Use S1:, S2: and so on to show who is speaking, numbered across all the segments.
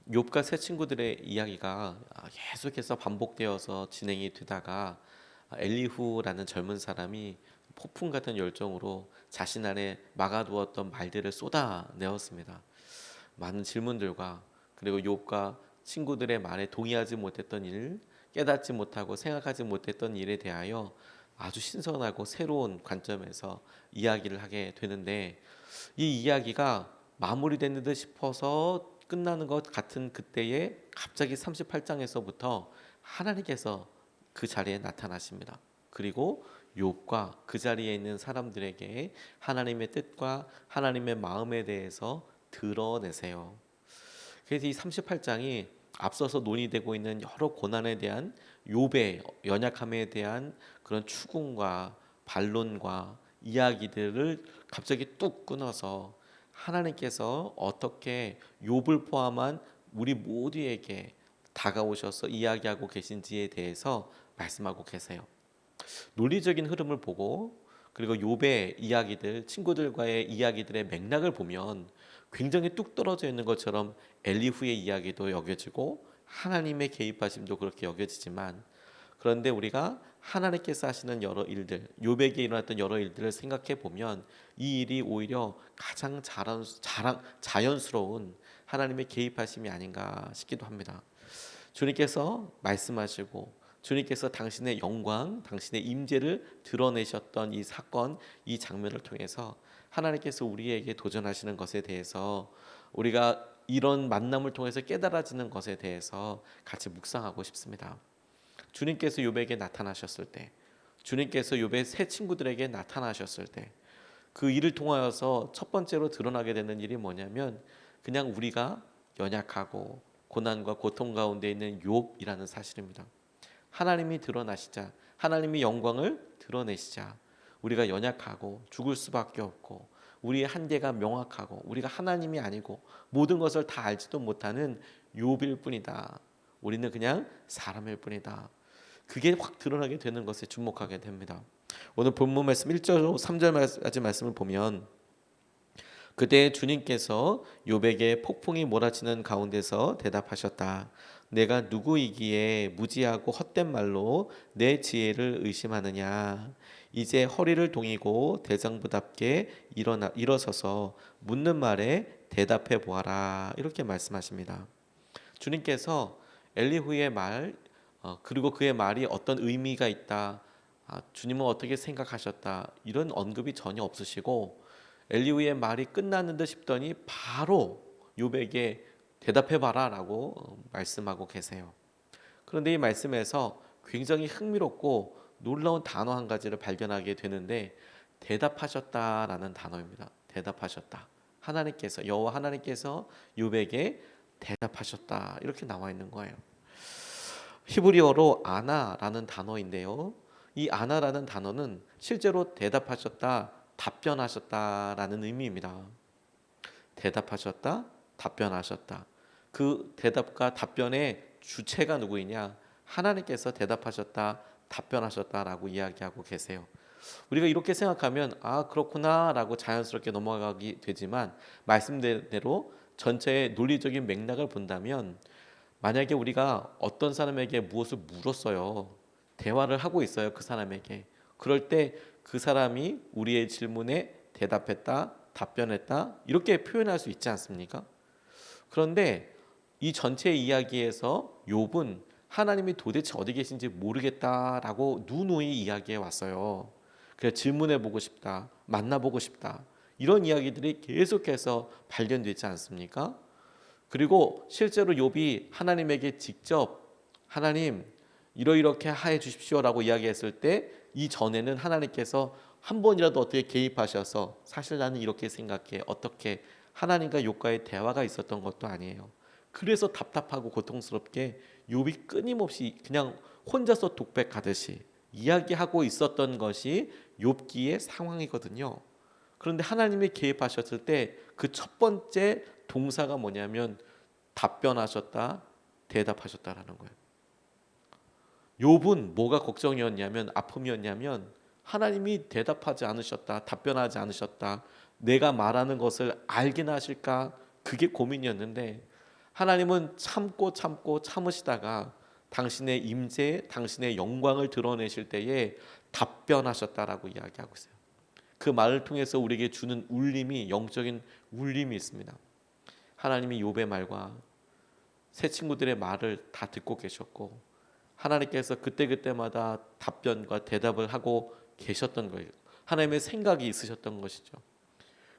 S1: 욥과 세 친구들의 이야기가 계속해서 반복되어서 진행이 되다가 엘리후라는 젊은 사람이 폭풍 같은 열정으로 자신 안에 막아두었던 말들을 쏟아내었습니다. 많은 질문들과 그리고 욥과 친구들의 말에 동의하지 못했던 일, 깨닫지 못하고 생각하지 못했던 일에 대하여 아주 신선하고 새로운 관점에서 이야기를 하게 되는데, 이 이야기가 마무리되는 듯 싶어서 끝나는 것 같은 그때에 갑자기 38장에서부터 하나님께서 그 자리에 나타나십니다. 그리고 욥과 그 자리에 있는 사람들에게 하나님의 뜻과 하나님의 마음에 대해서 드러내세요. 그래서 이 38장이 앞서서 논의되고 있는 여러 고난에 대한 욥의 연약함에 대한 그런 추궁과 반론과 이야기들을 갑자기 뚝 끊어서 하나님께서 어떻게 욥을 포함한 우리 모두에게 다가오셔서 이야기하고 계신지에 대해서 말씀하고 계세요. 논리적인 흐름을 보고 그리고 욥의 이야기들, 친구들과의 이야기들의 맥락을 보면 굉장히 뚝 떨어져 있는 것처럼 엘리후의 이야기도 여겨지고 하나님의 개입하심도 그렇게 여겨지지만, 그런데 우리가 하나님께서 하시는 여러 일들, 욥에게 일어났던 여러 일들을 생각해 보면 이 일이 오히려 가장 자연스러운 하나님의 개입하심이 아닌가 싶기도 합니다. 주님께서 말씀하시고 주님께서 당신의 영광, 당신의 임재를 드러내셨던 이 사건, 이 장면을 통해서 하나님께서 우리에게 도전하시는 것에 대해서, 우리가 이런 만남을 통해서 깨달아지는 것에 대해서 같이 묵상하고 싶습니다. 주님께서 욥에게 나타나셨을 때, 주님께서 욥의 세 친구들에게 나타나셨을 때, 그 일을 통하여서 첫 번째로 드러나게 되는 일이 뭐냐면, 그냥 우리가 연약하고 고난과 고통 가운데 있는 욥이라는 사실입니다. 하나님이 드러나시자, 하나님이 영광을 드러내시자 우리가 연약하고 죽을 수밖에 없고, 우리의 한계가 명확하고 우리가 하나님이 아니고 모든 것을 다 알지도 못하는 욥일 뿐이다. 우리는 그냥 사람일 뿐이다. 그게 확 드러나게 되는 것에 주목하게 됩니다. 오늘 본문 말씀 1절 3절까지 말씀을 보면, 그때 주님께서 욥에게 폭풍이 몰아치는 가운데서 대답하셨다. 내가 누구이기에 무지하고 헛된 말로 내 지혜를 의심하느냐. 이제 허리를 동이고 대장부답게 일어서서 묻는 말에 대답해 보아라. 이렇게 말씀하십니다. 주님께서 엘리후의 말, 그리고 그의 말이 어떤 의미가 있다, 주님은 어떻게 생각하셨다, 이런 언급이 전혀 없으시고 엘리후의 말이 끝났는 듯 싶더니 바로 욥에게 대답해봐라 라고 말씀하고 계세요. 그런데 이 말씀에서 굉장히 흥미롭고 놀라운 단어 한 가지를 발견하게 되는데, 대답하셨다라는 단어입니다. 대답하셨다. 하나님께서, 여호와 하나님께서 욥에게 대답하셨다, 이렇게 나와 있는 거예요. 히브리어로 아나라는 단어인데요, 이 아나라는 단어는 실제로 대답하셨다, 답변하셨다라는 의미입니다. 대답하셨다, 답변하셨다. 그 대답과 답변의 주체가 누구이냐? 하나님께서 대답하셨다, 답변하셨다라고 이야기하고 계세요. 우리가 이렇게 생각하면 그렇구나라고 자연스럽게 넘어가게 되지만, 말씀대로 전체의 논리적인 맥락을 본다면, 만약에 우리가 어떤 사람에게 무엇을 물었어요. 대화를 하고 있어요, 그 사람에게. 그럴 때 그 사람이 우리의 질문에 대답했다, 답변했다, 이렇게 표현할 수 있지 않습니까? 그런데 이 전체 이야기에서 욥은 하나님이 도대체 어디 계신지 모르겠다라고 누누이 이야기해 왔어요. 그래서 질문해 보고 싶다, 만나보고 싶다, 이런 이야기들이 계속해서 발견되지 않습니까? 그리고 실제로 욥이 하나님에게 직접 하나님 이러이렇게 하해 주십시오라고 이야기했을 때, 이 전에는 하나님께서 한 번이라도 어떻게 개입하셔서 사실 나는 이렇게 생각해, 어떻게, 하나님과 욥과의 대화가 있었던 것도 아니에요. 그래서 답답하고 고통스럽게 욥이 끊임없이 그냥 혼자서 독백하듯이 이야기하고 있었던 것이 욥기의 상황이거든요. 그런데 하나님이 개입하셨을 때 그 첫 번째 동사가 뭐냐면 답변하셨다, 대답하셨다라는 거예요. 욥은 뭐가 걱정이었냐면, 아픔이었냐면, 하나님이 대답하지 않으셨다, 답변하지 않으셨다, 내가 말하는 것을 알긴 하실까, 그게 고민이었는데, 하나님은 참고 참으시다가 당신의 임재, 당신의 영광을 드러내실 때에 답변하셨다라고 이야기하고 있어요. 그 말을 통해서 우리에게 주는 울림이, 영적인 울림이 있습니다. 하나님이 욥의 말과 세 친구들의 말을 다 듣고 계셨고 하나님께서 그때그때마다 답변과 대답을 하고 계셨던 거예요. 하나님의 생각이 있으셨던 것이죠.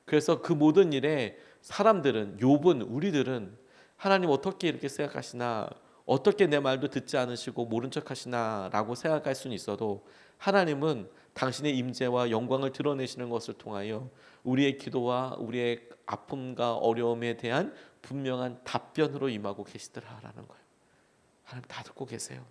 S1: 그래서 그 모든 일에 사람들은, 욥은, 우리들은 하나님 어떻게 이렇게 생각하시나, 어떻게 내 말도 듣지 않으시고 모른 척 하시나 라고 생각할 수는 있어도 하나님은 당신의 임재와 영광을 드러내시는 것을 통하여 우리의 기도와 우리의 아픔과 어려움에 대한 분명한 답변으로 임하고 계시더라라는 거예요. 하나님 다 듣고 계세요.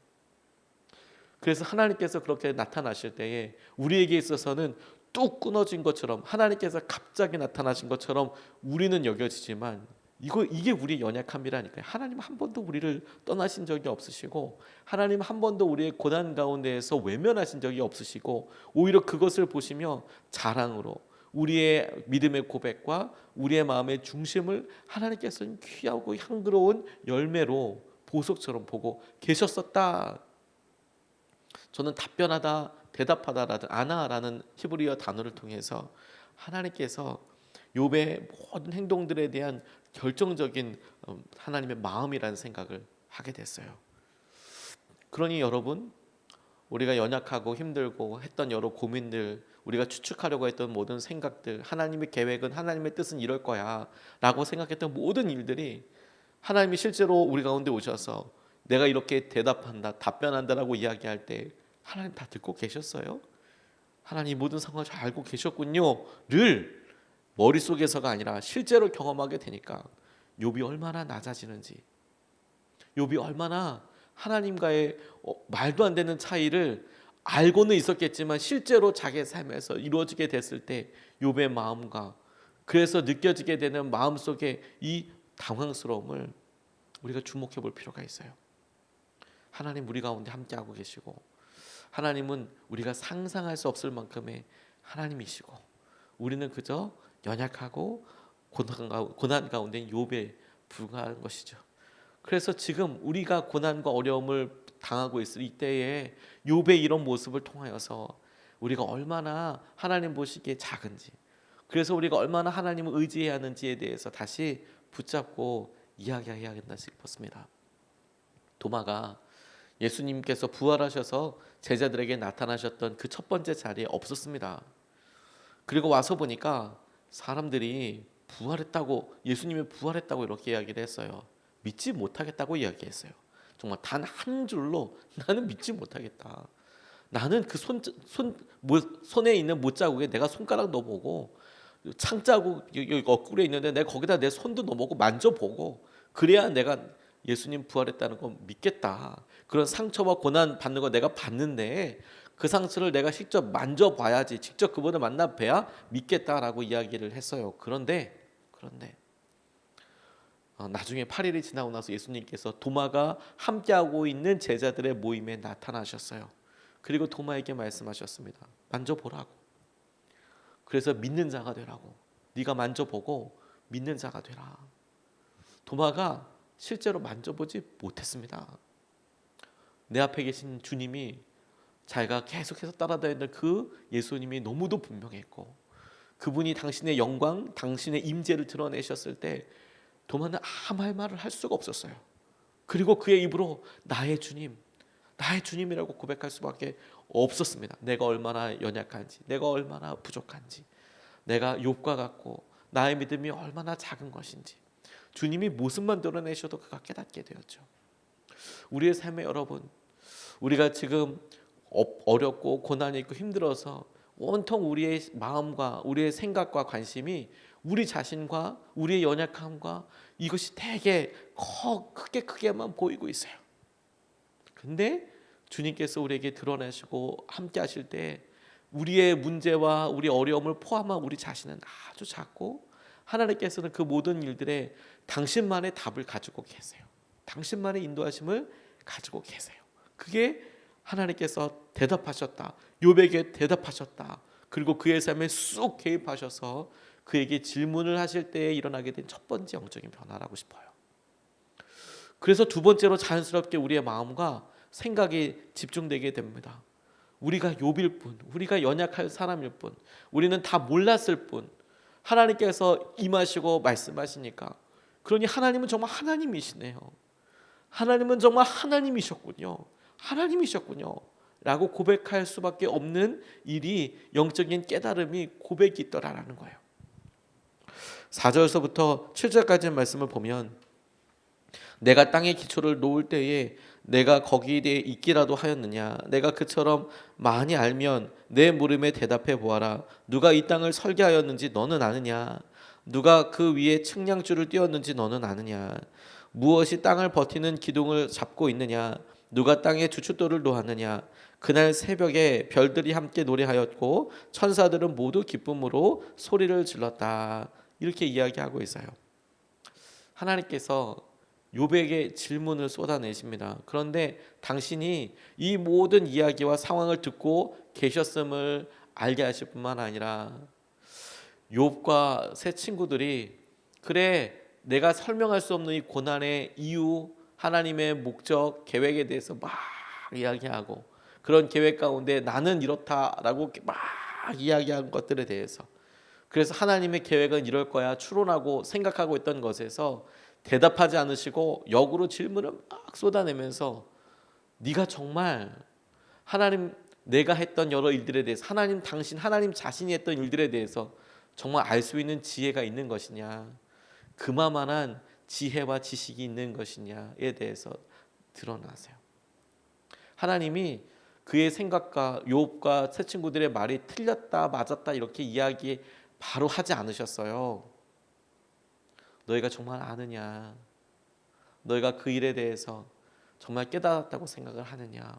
S1: 그래서 하나님께서 그렇게 나타나실 때에 우리에게 있어서는 뚝 끊어진 것처럼, 하나님께서 갑자기 나타나신 것처럼 우리는 여겨지지만 이게 우리의 연약함이라니까요. 하나님 한 번도 우리를 떠나신 적이 없으시고 하나님 한 번도 우리의 고난 가운데에서 외면하신 적이 없으시고 오히려 그것을 보시며 자랑으로 우리의 믿음의 고백과 우리의 마음의 중심을 하나님께서는 귀하고 향기로운 열매로 보석처럼 보고 계셨었다. 저는 답변하다, 대답하다라든 아나라는 히브리어 단어를 통해서 하나님께서 욥의 모든 행동들에 대한 결정적인 하나님의 마음이라는 생각을 하게 됐어요. 그러니 여러분, 우리가 연약하고 힘들고 했던 여러 고민들, 우리가 추측하려고 했던 모든 생각들, 하나님의 계획은, 하나님의 뜻은 이럴 거야 라고 생각했던 모든 일들이 하나님이 실제로 우리 가운데 오셔서 내가 이렇게 대답한다, 답변한다라고 이야기할 때 하나님 다 듣고 계셨어요? 하나님 모든 상황을 잘 알고 계셨군요를 머릿속에서가 아니라 실제로 경험하게 되니까 욥이 얼마나 낮아지는지, 욥이 얼마나 하나님과의 말도 안 되는 차이를 알고는 있었겠지만 실제로 자기의 삶에서 이루어지게 됐을 때 욥의 마음과 그래서 느껴지게 되는 마음속의 이 당황스러움을 우리가 주목해 볼 필요가 있어요. 하나님 우리 가운데 함께하고 계시고 하나님은 우리가 상상할 수 없을 만큼의 하나님이시고 우리는 그저 연약하고 고난 가운데 욥에 불과한 것이죠. 그래서 지금 우리가 고난과 어려움을 당하고 있을 이때에 욥의 이런 모습을 통하여서 우리가 얼마나 하나님 보시기에 작은지, 그래서 우리가 얼마나 하나님을 의지해야 하는지에 대해서 다시 붙잡고 이야기해야겠다 싶었습니다. 도마가 예수님께서 부활하셔서 제자들에게 나타나셨던 그 첫 번째 자리에 없었습니다. 그리고 와서 보니까 사람들이 부활했다고, 예수님이 부활했다고 이렇게 이야기를 했어요. 믿지 못하겠다고 이야기했어요. 정말 단 한 줄로 나는 믿지 못하겠다. 나는 그 손에 있는 못자국에 내가 손가락 넣어보고 창자국 여기 거꾸로 있는데 내가 거기다 내 손도 넣어보고 만져보고 그래야 내가 예수님 부활했다는 거 믿겠다. 그런 상처와 고난 받는 거 내가 봤는데 그 상처를 내가 직접 만져봐야지, 직접 그분을 만나 뵈야 믿겠다라고 이야기를 했어요. 그런데 나중에 8일이 지나고 나서 예수님께서 도마가 함께하고 있는 제자들의 모임에 나타나셨어요. 그리고 도마에게 말씀하셨습니다. 만져보라고. 그래서 믿는 자가 되라고. 네가 만져보고 믿는 자가 되라. 도마가 실제로 만져보지 못했습니다. 내 앞에 계신 주님이 자기가 계속해서 따라다니는 그 예수님이 너무도 분명했고 그분이 당신의 영광, 당신의 임재를 드러내셨을 때 도마는 아무 말을 할 수가 없었어요. 그리고 그의 입으로 나의 주님, 나의 주님이라고 고백할 수밖에 없었습니다. 내가 얼마나 연약한지, 내가 얼마나 부족한지, 내가 욥과 같고 나의 믿음이 얼마나 작은 것인지 주님이 모습만 드러내셔도 그가 깨닫게 되었죠. 우리의 삶에 여러분, 우리가 지금 어렵고 고난이 있고 힘들어서 온통 우리의 마음과 우리의 생각과 관심이 우리 자신과 우리의 연약함과 이것이 되게 크게만 보이고 있어요. 근데 주님께서 우리에게 드러내시고 함께 하실 때 우리의 문제와 우리 어려움을 포함한 우리 자신은 아주 작고 하나님께서는 그 모든 일들에 당신만의 답을 가지고 계세요. 당신만의 인도하심을 가지고 계세요. 그게 하나님께서 대답하셨다. 욥에게 대답하셨다. 그리고 그의 삶에 쑥 개입하셔서 그에게 질문을 하실 때에 일어나게 된 첫 번째 영적인 변화라고 싶어요. 그래서 두 번째로 자연스럽게 우리의 마음과 생각이 집중되게 됩니다. 우리가 욥일 뿐, 우리가 연약할 사람일 뿐, 우리는 다 몰랐을 뿐, 하나님께서 임하시고 말씀하시니까, 그러니 하나님은 정말 하나님이시네요. 하나님은 정말 하나님이셨군요. 하나님이셨군요. 라고 고백할 수밖에 없는 일이, 영적인 깨달음이, 고백이 있더라라는 거예요. 4절서부터 7절까지의 말씀을 보면, 내가 땅의 기초를 놓을 때에 내가 거기에 있기라도 하였느냐? 내가 그처럼 많이 알면 내 물음에 대답해 보아라. 누가 이 땅을 설계하였는지 너는 아느냐? 누가 그 위에 측량줄을 띄웠는지 너는 아느냐? 무엇이 땅을 버티는 기둥을 잡고 있느냐? 누가 땅에 주춧돌을 놓았느냐? 그날 새벽에 별들이 함께 노래하였고 천사들은 모두 기쁨으로 소리를 질렀다. 이렇게 이야기하고 있어요. 하나님께서 욥에게 질문을 쏟아내십니다. 그런데 당신이 이 모든 이야기와 상황을 듣고 계셨음을 알게 하실 뿐만 아니라, 욥과 세 친구들이 그래, 내가 설명할 수 없는 이 고난의 이유, 하나님의 목적, 계획에 대해서 막 이야기하고, 그런 계획 가운데 나는 이렇다라고 막 이야기한 것들에 대해서, 그래서 하나님의 계획은 이럴 거야 추론하고 생각하고 있던 것에서 대답하지 않으시고 역으로 질문을 막 쏟아내면서, 네가 정말 하나님, 내가 했던 여러 일들에 대해서, 하나님 당신, 하나님 자신이 했던 일들에 대해서 정말 알 수 있는 지혜가 있는 것이냐, 그만한 지혜와 지식이 있는 것이냐에 대해서 드러나세요. 하나님이 그의 생각과 욥과 세 친구들의 말이 틀렸다 맞았다 이렇게 이야기 바로 하지 않으셨어요. 너희가 정말 아느냐? 너희가 그 일에 대해서 정말 깨달았다고 생각을 하느냐?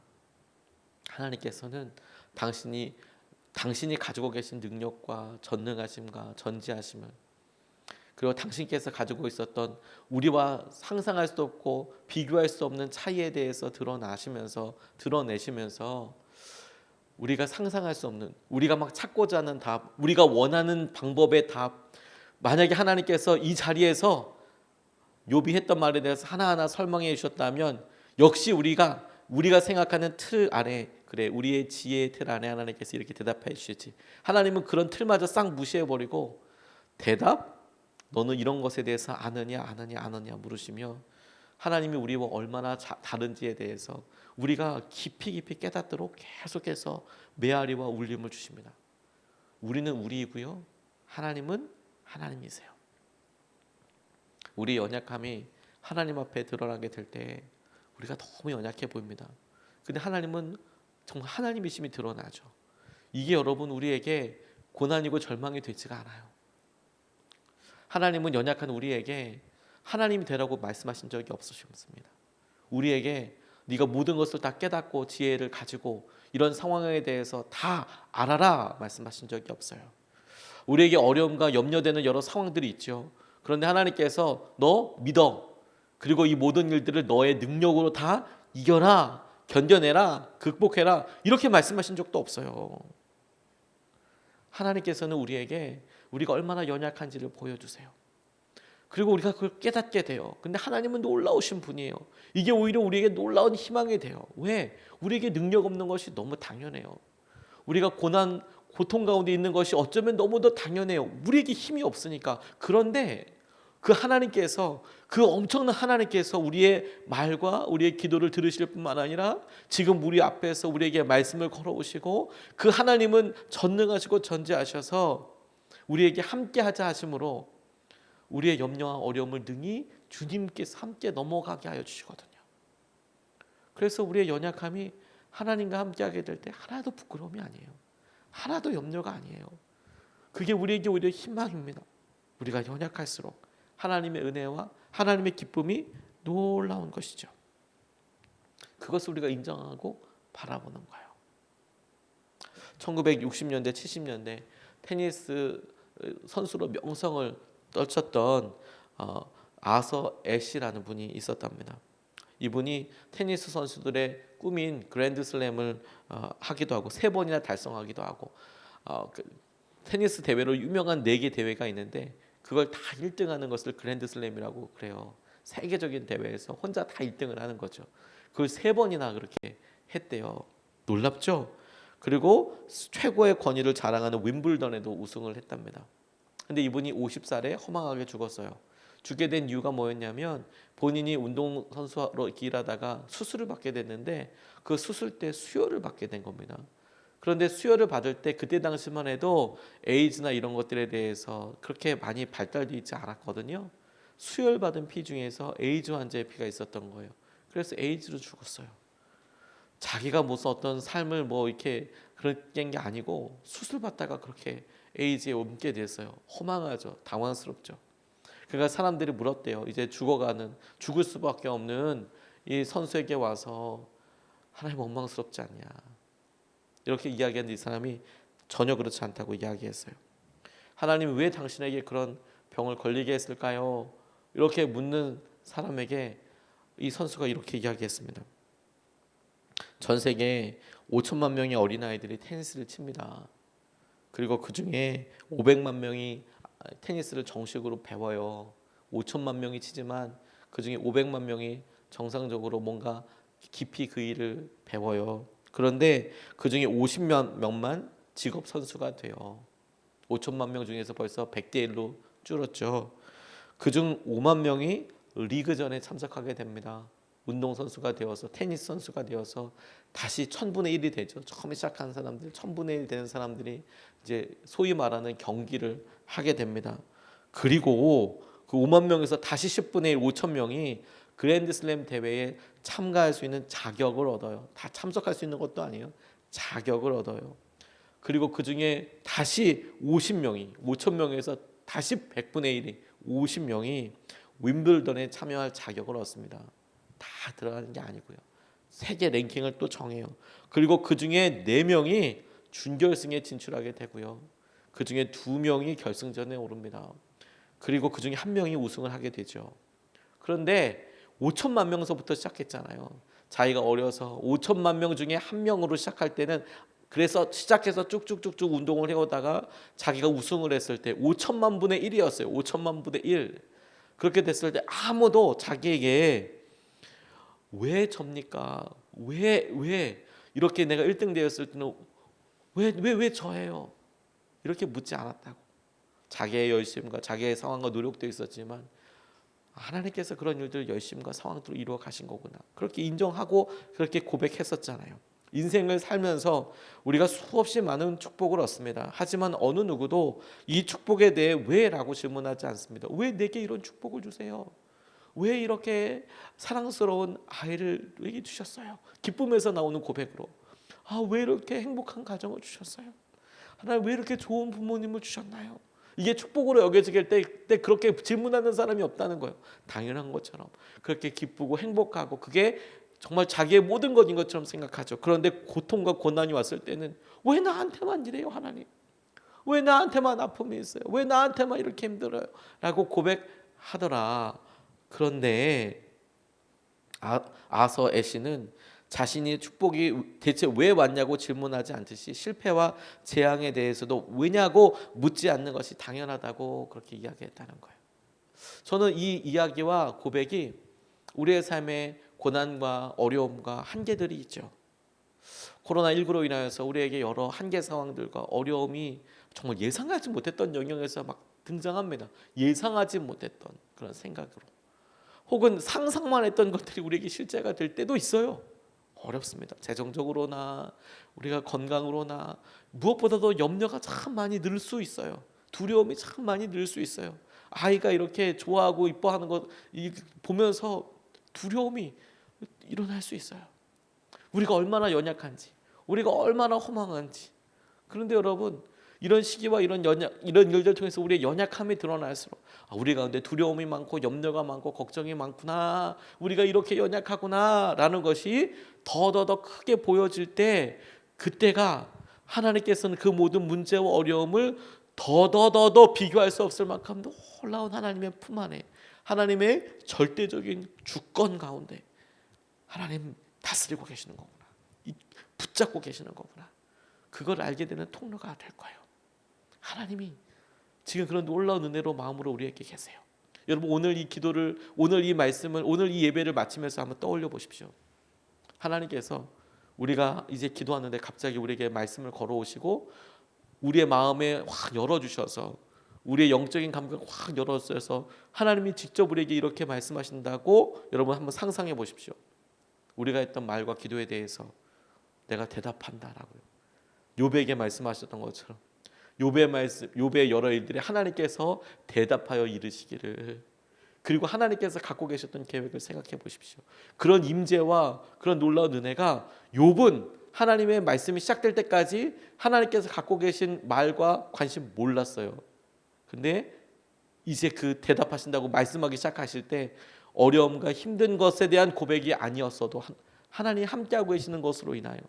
S1: 하나님께서는 당신이 가지고 계신 능력과 전능하심과 전지하심을, 그리고 당신께서 가지고 있었던 우리와 상상할 수 없고 비교할 수 없는 차이에 대해서 드러내시면서 우리가 상상할 수 없는, 우리가 막 찾고자 하는 답, 우리가 원하는 방법의 답, 만약에 하나님께서 이 자리에서 욥이 했던 말에 대해서 하나하나 설명해 주셨다면, 역시 우리가 생각하는 틀 안에, 그래 우리의 지혜의 틀 안에 하나님께서 이렇게 대답해 주시지. 하나님은 그런 틀마저 싹 무시해버리고 대답? 너는 이런 것에 대해서 아느냐 물으시며, 하나님이 우리와 얼마나 다른지에 대해서 우리가 깊이 깨닫도록 계속해서 메아리와 울림을 주십니다. 우리는 우리이고요, 하나님은 하나님이세요. 우리의 연약함이 하나님 앞에 드러나게 될 때 우리가 너무 연약해 보입니다. 근데 하나님은 정말 하나님이심이 드러나죠. 이게 여러분 우리에게 고난이고 절망이 되지가 않아요. 하나님은 연약한 우리에게 하나님이 되라고 말씀하신 적이 없으십니다. 우리에게 네가 모든 것을 다 깨닫고 지혜를 가지고 이런 상황에 대해서 다 알아라 말씀하신 적이 없어요. 우리에게 어려움과 염려되는 여러 상황들이 있죠. 그런데 하나님께서 너 믿어, 그리고 이 모든 일들을 너의 능력으로 다 이겨라, 견뎌내라, 극복해라, 이렇게 말씀하신 적도 없어요. 하나님께서는 우리에게 우리가 얼마나 연약한지를 보여주세요. 그리고 우리가 그걸 깨닫게 돼요. 근데 하나님은 놀라우신 분이에요. 이게 오히려 우리에게 놀라운 희망이 돼요. 왜? 우리에게 능력 없는 것이 너무 당연해요. 우리가 고통 가운데 있는 것이 어쩌면 너무도 당연해요. 우리에게 힘이 없으니까. 그런데 그 하나님께서, 그 엄청난 하나님께서 우리의 말과 우리의 기도를 들으실 뿐만 아니라 지금 우리 앞에서 우리에게 말씀을 걸어오시고, 그 하나님은 전능하시고 전지하셔서 우리에게 함께 하자 하심으로 우리의 염려와 어려움을 능히 주님께서 함께 넘어가게 하여 주시거든요. 그래서 우리의 연약함이 하나님과 함께 하게 될 때 하나도 부끄러움이 아니에요. 하나도 염려가 아니에요. 그게 우리에게 오히려 희망입니다. 우리가 연약할수록 하나님의 은혜와 하나님의 기쁨이 놀라운 것이죠. 그것을 우리가 인정하고 바라보는 거예요. 1960년대 70년대 테니스 선수로 명성을 떨쳤던 아서 애쉬라는 분이 있었답니다. 이분이 테니스 선수들의 꿈인 그랜드슬램을 하기도 하고 3번이나 달성하기도 하고, 테니스 대회로 유명한 4개 대회가 있는데 그걸 다 1등하는 것을 그랜드슬램이라고 그래요. 세계적인 대회에서 혼자 다 1등을 하는 거죠. 그걸 3번이나 그렇게 했대요. 놀랍죠? 그리고 최고의 권위를 자랑하는 윈블던에도 우승을 했답니다. 근데 이분이 50살에 허망하게 죽었어요. 죽게 된 이유가 뭐였냐면 본인이 운동선수로 일하다가 수술을 받게 됐는데 그 수술 때 수혈을 받게 된 겁니다. 그런데 수혈을 받을 때 그때 당시만 해도 에이즈나 이런 것들에 대해서 그렇게 많이 발달되어 있지 않았거든요. 수혈 받은 피 중에서 에이즈 환자의 피가 있었던 거예요. 그래서 에이즈로 죽었어요. 자기가 무슨 어떤 삶을 뭐 이렇게 그런 게 아니고 수술 받다가 그렇게 에이즈에 옮게 됐어요. 허망하죠. 당황스럽죠. 그러니까 사람들이 물었대요. 이제 죽을 수밖에 없는 이 선수에게 와서 하나님 원망스럽지 않냐. 이렇게 이야기했는데 이 사람이 전혀 그렇지 않다고 이야기했어요. 하나님 왜 당신에게 그런 병을 걸리게 했을까요? 이렇게 묻는 사람에게 이 선수가 이렇게 이야기했습니다. 전 세계에 5천만 명의 어린아이들이 테니스를 칩니다. 그리고 그중에 500만 명이 테니스를 정식으로 배워요. 5천만 명이 치지만 그중에 500만 명이 정상적으로 뭔가 깊이 그 일을 배워요. 그런데 그중에 50명만 직업 선수가 돼요. 5천만 명 중에서 벌써 100대 1로 줄었죠. 그중 5만 명이 리그전에 참석하게 됩니다. 운동선수가 되어서 테니스 선수가 되어서 다시 1000분의 1이 되죠. 처음에 시작한 사람들 1000분의 1 되는 사람들이 이제 소위 말하는 경기를 하게 됩니다. 그리고 그 5만 명에서 다시 10분의 1 5천 명이 그랜드슬램 대회에 참가할 수 있는 자격을 얻어요. 다 참석할 수 있는 것도 아니에요. 자격을 얻어요. 그리고 그중에 다시 50명이 5천 명에서 다시 100분의 1이 50명이 윈블던에 참여할 자격을 얻습니다. 다 들어가는 게 아니고요. 세계 랭킹을 또 정해요. 그리고 그중에 4명이 준결승에 진출하게 되고요. 그중에 2명이 결승전에 오릅니다. 그리고 그중에 1명이 우승을 하게 되죠. 그런데 5천만 명서부터 시작했잖아요. 자기가 어려서 5천만 명 중에 1명으로 시작할 때는 그래서 시작해서 쭉쭉쭉쭉 운동을 해오다가 자기가 우승을 했을 때 5천만 분의 1이었어요. 5천만 분의 1. 그렇게 됐을 때 아무도 자기에게 왜 접니까? 왜 이렇게 내가 1등 되었을 때는 왜 저예요? 이렇게 묻지 않았다고. 자기의 열심과 자기의 상황과 노력도 있었지만 하나님께서 그런 일들 열심과 상황들을 이루어 가신 거구나. 그렇게 인정하고 그렇게 고백했었잖아요. 인생을 살면서 우리가 수없이 많은 축복을 얻습니다. 하지만 어느 누구도 이 축복에 대해 왜라고 질문하지 않습니다. 왜 내게 이런 축복을 주세요? 왜 이렇게 사랑스러운 아이를 내게 주셨어요? 기쁨에서 나오는 고백으로 왜 이렇게 행복한 가정을 주셨어요? 하나님 왜 이렇게 좋은 부모님을 주셨나요? 이게 축복으로 여겨지길 때 그렇게 질문하는 사람이 없다는 거예요. 당연한 것처럼 그렇게 기쁘고 행복하고 그게 정말 자기의 모든 것인 것처럼 생각하죠. 그런데 고통과 고난이 왔을 때는 왜 나한테만 이래요 하나님? 왜 나한테만 아픔이 있어요? 왜 나한테만 이렇게 힘들어요? 라고 고백하더라. 그런데 아서 애쉬는 자신이 축복이 대체 왜 왔냐고 질문하지 않듯이 실패와 재앙에 대해서도 왜냐고 묻지 않는 것이 당연하다고 그렇게 이야기했다는 거예요. 저는 이 이야기와 고백이 우리의 삶에 고난과 어려움과 한계들이 있죠. 코로나19로 인하여서 우리에게 여러 한계 상황들과 어려움이 정말 예상하지 못했던 영역에서 막 등장합니다. 예상하지 못했던 그런 생각으로. 혹은 상상만 했던 것들이 우리에게 실제가 될 때도 있어요. 어렵습니다. 재정적으로나 우리가 건강으로나 무엇보다도 염려가 참 많이 늘 수 있어요. 두려움이 참 많이 늘 수 있어요. 아이가 이렇게 좋아하고 이뻐하는 것 보면서 두려움이 일어날 수 있어요. 우리가 얼마나 연약한지, 우리가 얼마나 허망한지. 그런데 여러분, 이런 시기와 이런 일들을 통해서 우리의 연약함이 드러날수록 우리 가운데 두려움이 많고 염려가 많고 걱정이 많구나, 우리가 이렇게 연약하구나 라는 것이 더더더 크게 보여질 때, 그때가 하나님께서는 그 모든 문제와 어려움을 더더더 비교할 수 없을 만큼 놀라운 하나님의 품 안에, 하나님의 절대적인 주권 가운데 하나님 다스리고 계시는 거구나, 붙잡고 계시는 거구나, 그걸 알게 되는 통로가 될 거예요. 하나님이 지금 그런 놀라운 은혜로 마음으로 우리에게 계세요. 여러분 오늘 이 기도를, 오늘 이 말씀을, 오늘 이 예배를 마치면서 한번 떠올려 보십시오. 하나님께서 우리가 이제 기도하는데 갑자기 우리에게 말씀을 걸어오시고 우리의 마음에 확 열어주셔서 우리의 영적인 감각을 확 열어주셔서 하나님이 직접 우리에게 이렇게 말씀하신다고 여러분 한번 상상해 보십시오. 우리가 했던 말과 기도에 대해서 내가 대답한다라고요. 욥에게 말씀하셨던 것처럼 욥의 말씀, 욥의 여러 일들이 하나님께서 대답하여 이르시기를, 그리고 하나님께서 갖고 계셨던 계획을 생각해 보십시오. 그런 임재와 그런 놀라운 은혜가 욥은 하나님의 말씀이 시작될 때까지 하나님께서 갖고 계신 말과 관심 몰랐어요. 근데 이제 그 대답하신다고 말씀하기 시작하실 때 어려움과 힘든 것에 대한 고백이 아니었어도 하나님 함께하고 계시는 것으로 인하여,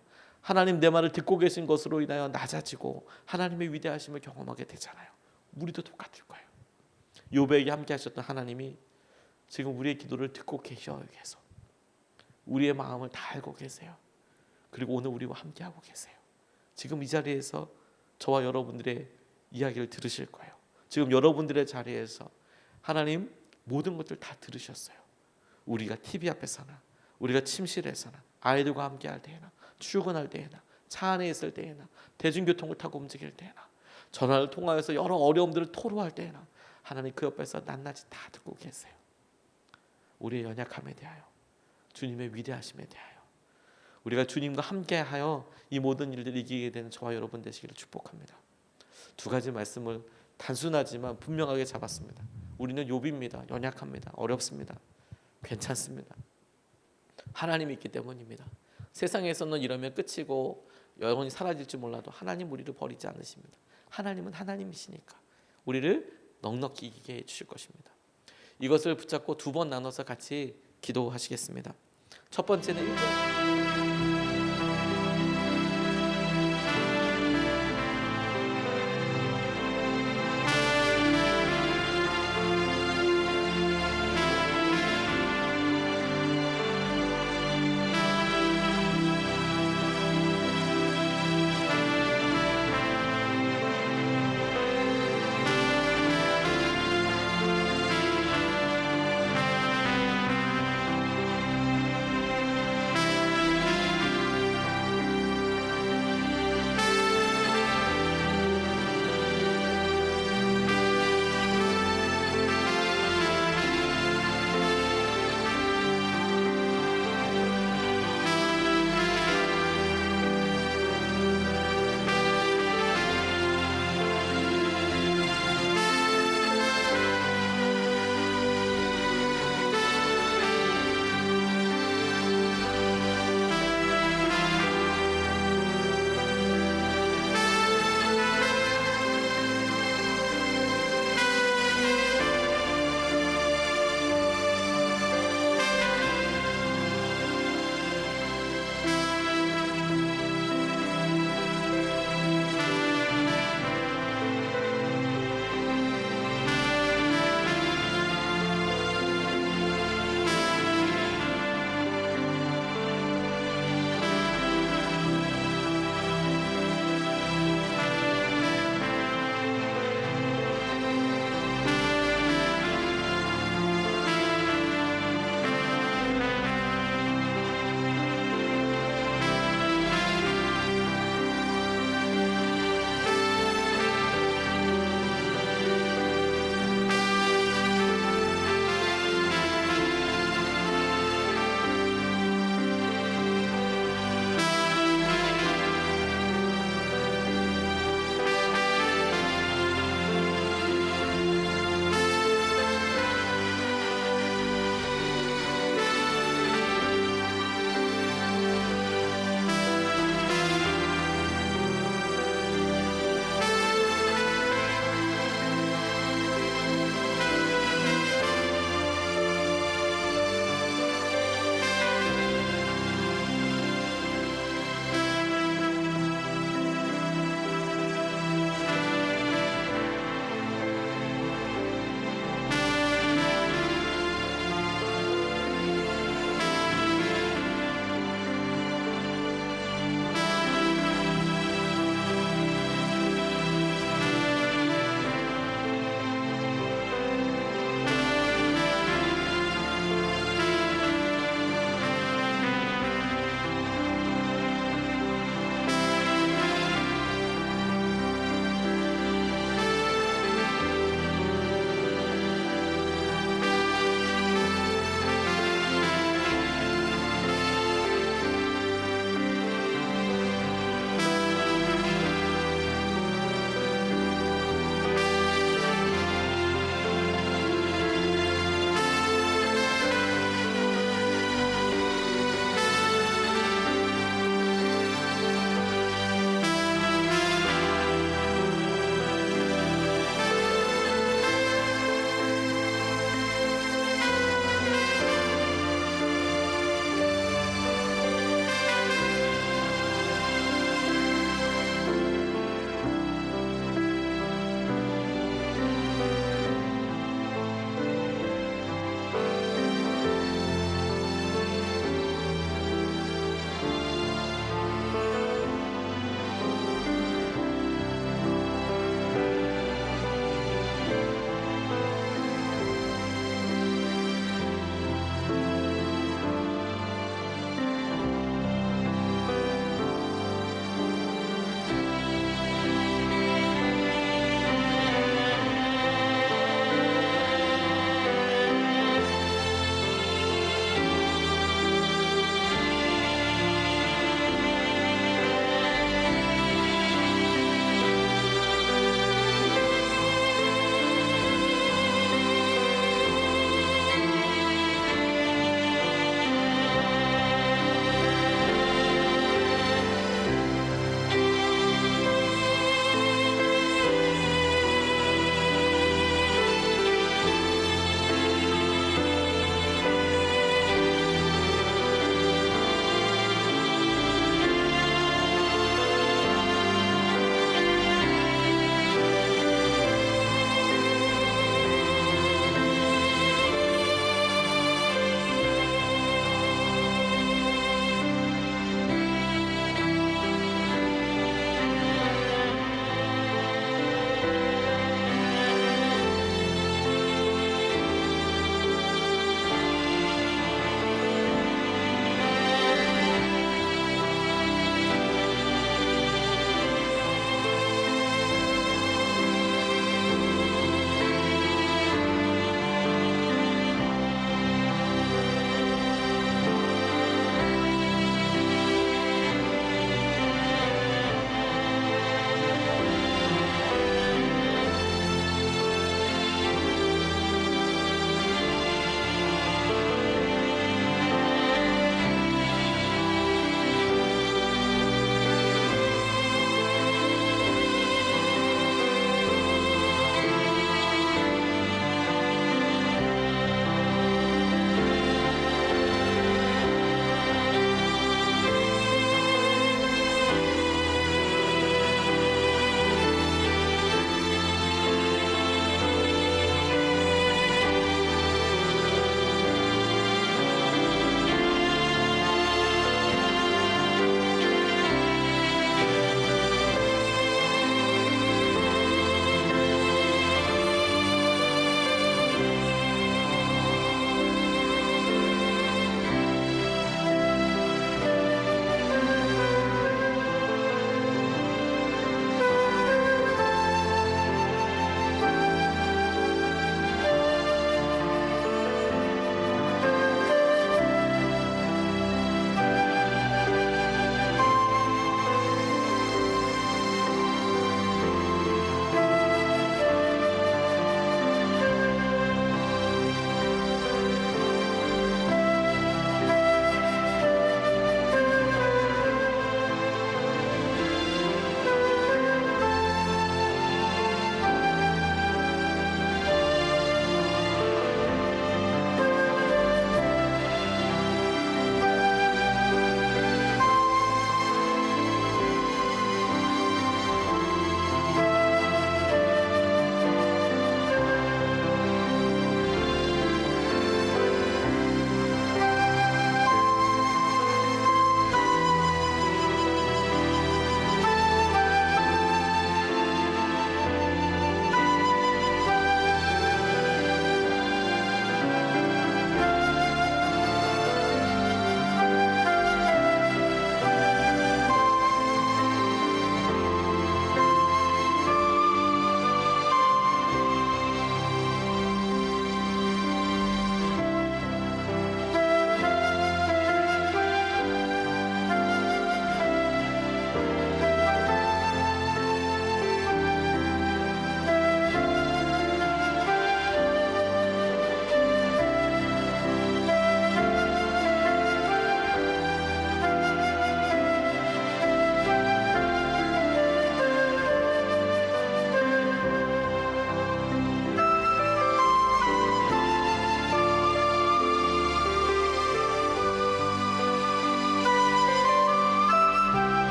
S1: 하나님 내 말을 듣고 계신 것으로 인하여 낮아지고 하나님의 위대하심을 경험하게 되잖아요. 우리도 똑같을 거예요. 욥에게 함께 하셨던 하나님이 지금 우리의 기도를 듣고 계셔 계셔서 우리의 마음을 다 알고 계세요. 그리고 오늘 우리와 함께하고 계세요. 지금 이 자리에서 저와 여러분들의 이야기를 들으실 거예요. 지금 여러분들의 자리에서 하나님 모든 것들 다 들으셨어요. 우리가 TV 앞에서나 우리가 침실에서나 아이들과 함께할 때에나 출근할 때에나 차 안에 있을 때에나 대중교통을 타고 움직일 때에나 전화를 통하여서 여러 어려움들을 토로할 때에나 하나님 그 옆에서 낱낱이 다 듣고 계세요. 우리의 연약함에 대하여, 주님의 위대하심에 대하여 우리가 주님과 함께하여 이 모든 일들을 이기게 되는 저와 여러분 되시기를 축복합니다. 두 가지 말씀을 단순하지만 분명하게 잡았습니다. 우리는 욥입니다. 연약합니다. 어렵습니다. 괜찮습니다. 하나님이 있기 때문입니다. 세상에서는 이러면 끝이고 영원히 사라질지 몰라도 하나님 우리를 버리지 않으십니다. 하나님은 하나님이시니까 우리를 넉넉히 이기게 해주실 것입니다. 이것을 붙잡고 두 번 나눠서 같이 기도하시겠습니다. 첫 번째는 1번